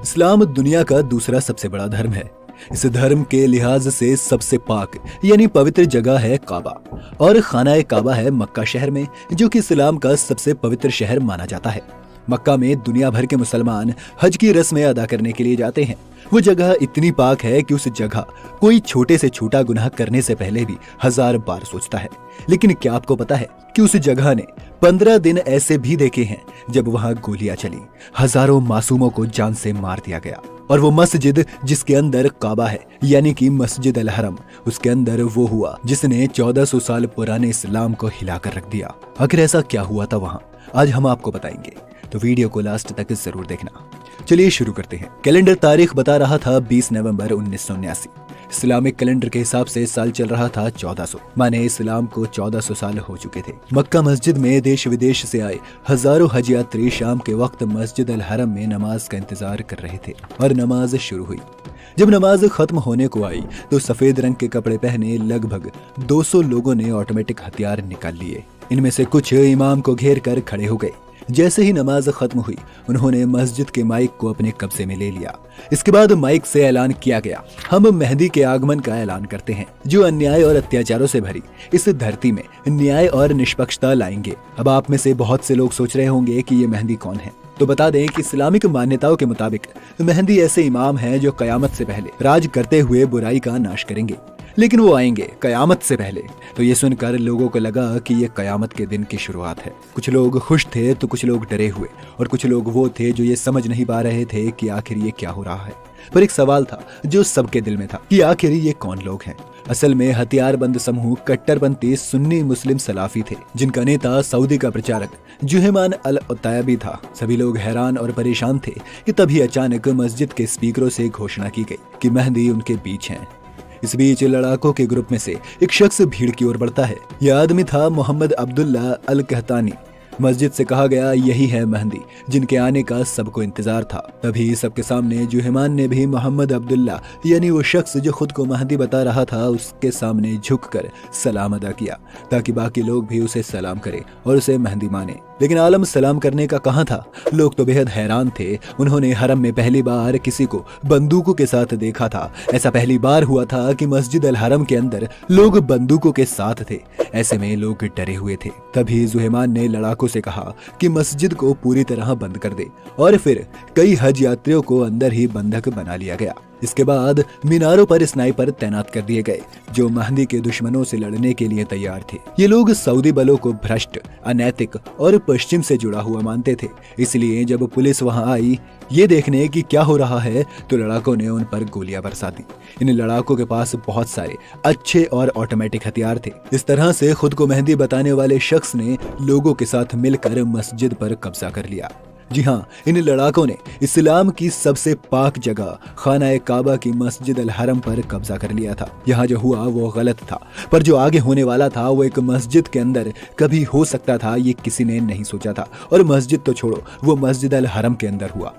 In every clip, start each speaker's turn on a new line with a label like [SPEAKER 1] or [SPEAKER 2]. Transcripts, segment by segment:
[SPEAKER 1] इस्लाम दुनिया का दूसरा सबसे बड़ा धर्म है। इस धर्म के लिहाज से सबसे पाक यानी पवित्र जगह है काबा और खाना काबा है मक्का शहर में, जो कि इस्लाम का सबसे पवित्र शहर माना जाता है। मक्का में दुनिया भर के मुसलमान हज की रस्में अदा करने के लिए जाते हैं। वो जगह इतनी पाक है कि उस जगह कोई छोटे से छोटा गुनाह करने से पहले भी 1000 बार सोचता है। लेकिन क्या आपको पता है कि उस जगह ने 15 दिन ऐसे भी देखे हैं जब वहां गोलियां चली, हजारों मासूमों को जान से मार दिया गया। और वो मस्जिद जिसके अंदर काबा है यानी कि मस्जिद अल हरम, उसके अंदर वो हुआ जिसने 1400 साल पुराने इस्लाम को हिलाकर रख दिया। आखिर ऐसा क्या हुआ था वहां, आज हम आपको बताएंगे, तो वीडियो को लास्ट तक जरूर देखना। चलिए शुरू करते हैं। कैलेंडर तारीख बता रहा था 20 नवंबर 1979। इस्लामिक कैलेंडर के हिसाब से साल चल रहा था 1400, माने इस्लाम को 1400 साल हो चुके थे। मक्का मस्जिद में देश विदेश से आए हजारों हज यात्री शाम के वक्त मस्जिद अल हरम में नमाज का इंतजार कर रहे थे और नमाज शुरू हुई। जब नमाज खत्म होने को आई तो सफेद रंग के कपड़े पहने लगभग 200 लोगों ने ऑटोमेटिक हथियार निकाल लिए। इनमें से कुछ इमाम को घेर कर खड़े हो गए। जैसे ही नमाज खत्म हुई उन्होंने मस्जिद के माइक को अपने कब्जे में ले लिया। इसके बाद माइक से ऐलान किया गया, हम मेहदी के आगमन का ऐलान करते हैं, जो अन्याय और अत्याचारों से भरी इस धरती में न्याय और निष्पक्षता लाएंगे। अब आप में से बहुत से लोग सोच रहे होंगे कि ये मेहदी कौन है, तो बता दें कि इस्लामिक मान्यताओं के मुताबिक मेहदी ऐसे इमाम हैं जो कयामत से पहले राज करते हुए बुराई का नाश करेंगे। लेकिन वो आएंगे कयामत से पहले। तो ये सुनकर लोगों को लगा कि ये कयामत के दिन की शुरुआत है। कुछ लोग खुश थे तो कुछ लोग डरे हुए, और कुछ लोग वो थे जो ये समझ नहीं पा रहे थे कि आखिर ये क्या हो रहा है। पर एक सवाल था जो सबके दिल में था कि आखिर ये कौन लोग हैं। असल में हथियारबंद समूह कट्टरपंथी सुन्नी मुस्लिम सलाफी थे, जिनका नेता सऊदी का प्रचारक जुहेमान अल उतैबी था। सभी लोग हैरान और परेशान थे कि तभी अचानक मस्जिद के स्पीकरों से घोषणा की गई कि मेहदी उनके बीच हैं। इस बीच लड़ाकों के ग्रुप में से एक शख्स भीड़ की ओर बढ़ता है। यह आदमी था मोहम्मद अब्दुल्ला अल कहतानी। मस्जिद से कहा गया, यही है मेहदी जिनके आने का सबको इंतजार था। तभी सबके सामने जुहेमान ने भी मोहम्मद अब्दुल्ला यानी वो शख्स जो खुद को मेहदी बता रहा था उसके सामने झुककर सलाम अदा किया, ताकि बाकी लोग भी उसे सलाम करें और उसे मेहदी माने। लेकिन आलम सलाम करने का कहाँ था। लोग तो बेहद हैरान थे। उन्होंने हरम में पहली बार किसी को बंदूकों के साथ देखा था। ऐसा पहली बार हुआ था कि मस्जिद अल हरम के अंदर लोग बंदूकों के साथ थे। ऐसे में लोग डरे हुए थे। तभी जुहेमान ने लड़ाकों से कहा कि मस्जिद को पूरी तरह बंद कर दे, और फिर कई हज यात्रियों को अंदर ही बंधक बना लिया गया। इसके बाद मीनारों पर स्नाइपर तैनात कर दिए गए जो मेहदी के दुश्मनों से लड़ने के लिए तैयार थे। ये लोग सऊदी बलों को भ्रष्ट, अनैतिक और पश्चिम से जुड़ा हुआ मानते थे। इसलिए जब पुलिस वहां आई ये देखने कि क्या हो रहा है तो लड़ाकों ने उन पर गोलियां बरसा दी। इन लड़ाकों के पास बहुत सारे अच्छे और ऑटोमेटिक हथियार थे। इस तरह से खुद को मेहदी बताने वाले शख्स ने लोगों के साथ मिलकर मस्जिद पर कब्जा कर लिया। जी हाँ, इन लड़ाकों ने इस्लाम की सबसे पाक जगह खाना काबा की मस्जिद अल हरम पर कब्जा कर लिया था। यहाँ जो हुआ वो गलत था, पर जो आगे होने वाला था वो एक मस्जिद के अंदर कभी हो सकता था ये किसी ने नहीं सोचा था। और मस्जिद तो छोड़ो, वो मस्जिद अल हरम के अंदर हुआ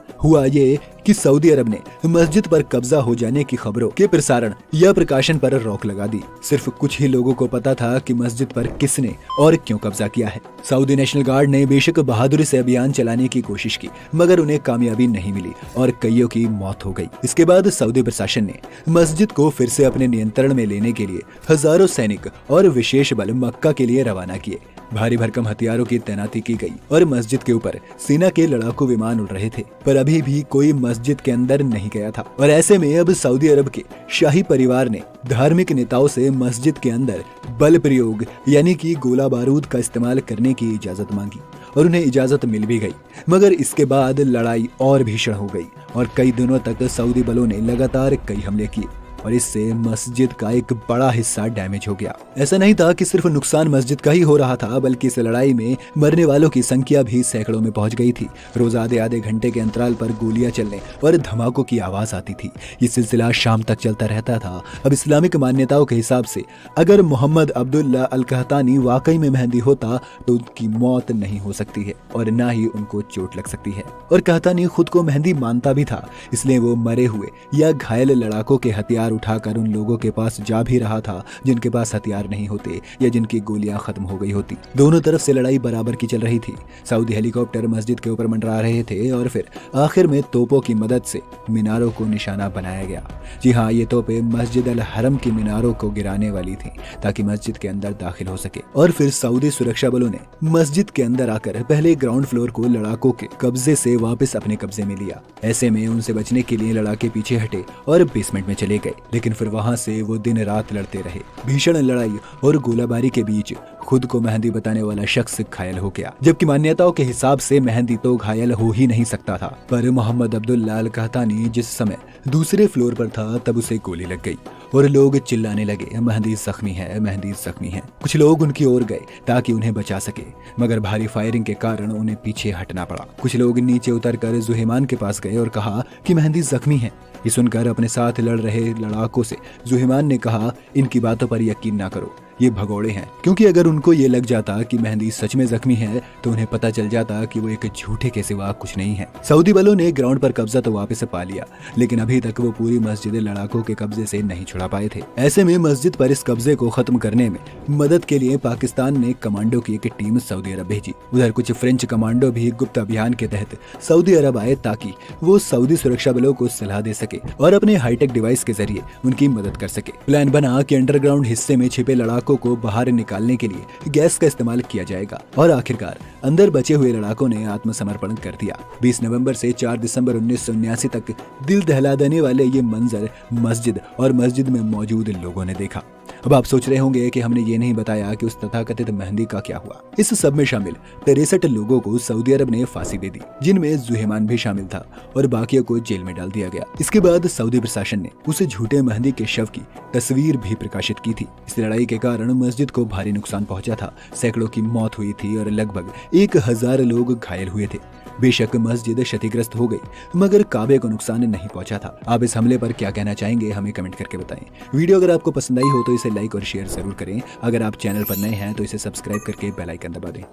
[SPEAKER 1] ये कि सऊदी अरब ने मस्जिद पर कब्जा हो जाने की खबरों के प्रसारण या प्रकाशन पर रोक लगा दी। सिर्फ कुछ ही लोगों को पता था कि मस्जिद पर किसने और क्यों कब्जा किया है। सऊदी नेशनल गार्ड ने बेशक बहादुरी से अभियान चलाने की कोशिश की, मगर उन्हें कामयाबी नहीं मिली और कईयों की मौत हो गई। इसके बाद सऊदी प्रशासन ने मस्जिद को फिर से अपने नियंत्रण में लेने के लिए हजारों सैनिक और विशेष बल मक्का के लिए रवाना किए। भारी भरकम हथियारों की तैनाती की गई और मस्जिद के ऊपर सेना के लड़ाकू विमान उड़ रहे थे, पर अभी भी कोई मस्जिद के अंदर नहीं गया था। और ऐसे में अब सऊदी अरब के शाही परिवार ने धार्मिक नेताओं से मस्जिद के अंदर बल प्रयोग यानी कि गोला बारूद का इस्तेमाल करने की इजाजत मांगी और उन्हें इजाजत मिल भी गई। मगर इसके बाद लड़ाई और भीषण हो गई और कई दिनों तक सऊदी बलों ने लगातार कई हमले किए और इससे मस्जिद का एक बड़ा हिस्सा डैमेज हो गया। ऐसा नहीं था कि सिर्फ नुकसान मस्जिद का ही हो रहा था, बल्कि इस लड़ाई में मरने वालों की संख्या भी सैकड़ों में पहुंच गई थी। रोज आधे आधे घंटे के अंतराल पर गोलियां चलने और धमाकों की आवाज आती थी। ये सिलसिला शाम तक चलता रहता था। अब इस्लामिक मान्यताओं के हिसाब से अगर मोहम्मद अब्दुल्ला अल कहतानी वाकई में मेहदी होता तो उनकी मौत नहीं हो सकती है और न ही उनको चोट लग सकती है। और कहतानी खुद को मेहदी मानता भी था, इसलिए वो मरे हुए या घायल लड़ाकों के हथियार उठाकर उन लोगों के पास जा भी रहा था जिनके पास हथियार नहीं होते या जिनकी गोलियां खत्म हो गई होती। दोनों तरफ से लड़ाई बराबर की चल रही थी। सऊदी हेलीकॉप्टर मस्जिद के ऊपर मंडरा रहे थे और फिर आखिर में तोपों की मदद से मीनारों को निशाना बनाया गया। जी हाँ, ये तोपें मस्जिद अल हरम की मीनारों को गिराने वाली थी ताकि मस्जिद के अंदर दाखिल हो सके। और फिर सऊदी सुरक्षा बलों ने मस्जिद के अंदर आकर पहले ग्राउंड फ्लोर को लड़ाकों के कब्जे से वापस अपने कब्जे में लिया। ऐसे में उनसे बचने के लिए लड़ाके पीछे हटे और बेसमेंट में चले गए, लेकिन फिर वहां से वो दिन रात लड़ते रहे। भीषण लड़ाई और गोलाबारी के बीच खुद को मेहंदी बताने वाला शख्स घायल हो गया, जबकि मान्यताओं के हिसाब से मेहंदी तो घायल हो ही नहीं सकता था। पर मोहम्मद अब्दुल्ला अल कहतानी जिस समय दूसरे फ्लोर पर था तब उसे गोली लग गई और लोग चिल्लाने लगे, मेहंदी जख्मी है, मेहंदी जख्मी है। कुछ लोग उनकी ओर गए ताकि उन्हें बचा सके, मगर भारी फायरिंग के कारण उन्हें पीछे हटना पड़ा। कुछ लोग नीचे उतरकर जुहेमान के पास गए और कहा कि मेहंदी जख्मी है। ये सुनकर अपने साथ लड़ रहे लड़ाकों से जुहेमान ने कहा, इनकी बातों पर यकीन ना करो, ये भगोड़े हैं। क्योंकि अगर उनको ये लग जाता कि मेहंदी सच में जख्मी है तो उन्हें पता चल जाता कि वो एक झूठे के सिवा कुछ नहीं है। सऊदी बलों ने ग्राउंड पर कब्जा तो वापस पा लिया, लेकिन अभी तक वो पूरी मस्जिद लड़ाकों के कब्जे से नहीं छुड़ा पाए थे। ऐसे में मस्जिद पर इस कब्जे को खत्म करने में मदद के लिए पाकिस्तान ने कमांडो की एक टीम सऊदी अरब भेजी। उधर कुछ फ्रेंच कमांडो भी गुप्त अभियान के तहत सऊदी अरब आए ताकि वो सऊदी सुरक्षा बलों को सलाह दे सके और अपने हाईटेक डिवाइस के जरिए उनकी मदद कर सके। प्लान बना कि अंडरग्राउंड हिस्से में छिपे लड़ाकों को बाहर निकालने के लिए गैस का इस्तेमाल किया जाएगा और आखिरकार अंदर बचे हुए लड़ाकों ने आत्मसमर्पण कर दिया। 20 नवंबर से 4 दिसंबर 1979 तक दिल दहला देने वाले ये मंजर मस्जिद और मस्जिद में मौजूद लोगों ने देखा। अब आप सोच रहे होंगे कि हमने ये नहीं बताया कि उस तथाकथित मेहंदी का क्या हुआ। इस सब में शामिल 63 लोगों को सऊदी अरब ने फांसी दे दी, जिनमें जुहेमान भी शामिल था और बाकियों को जेल में डाल दिया गया। इसके बाद सऊदी प्रशासन ने उस झूठे मेहंदी के शव की तस्वीर भी प्रकाशित की थी। इस लड़ाई के कारण मस्जिद को भारी नुकसान पहुंचा था, सैकड़ों की मौत हुई थी और लगभग 1000 लोग घायल हुए थे। बेशक मस्जिद क्षतिग्रस्त हो गई, मगर काबे को नुकसान नहीं पहुंचा था। आप इस हमले पर क्या कहना चाहेंगे, हमें कमेंट करके बताएं। वीडियो अगर आपको पसंद आई हो तो इसे लाइक और शेयर जरूर करें। अगर आप चैनल पर नए हैं तो इसे सब्सक्राइब करके बेल आइकन दबा दें।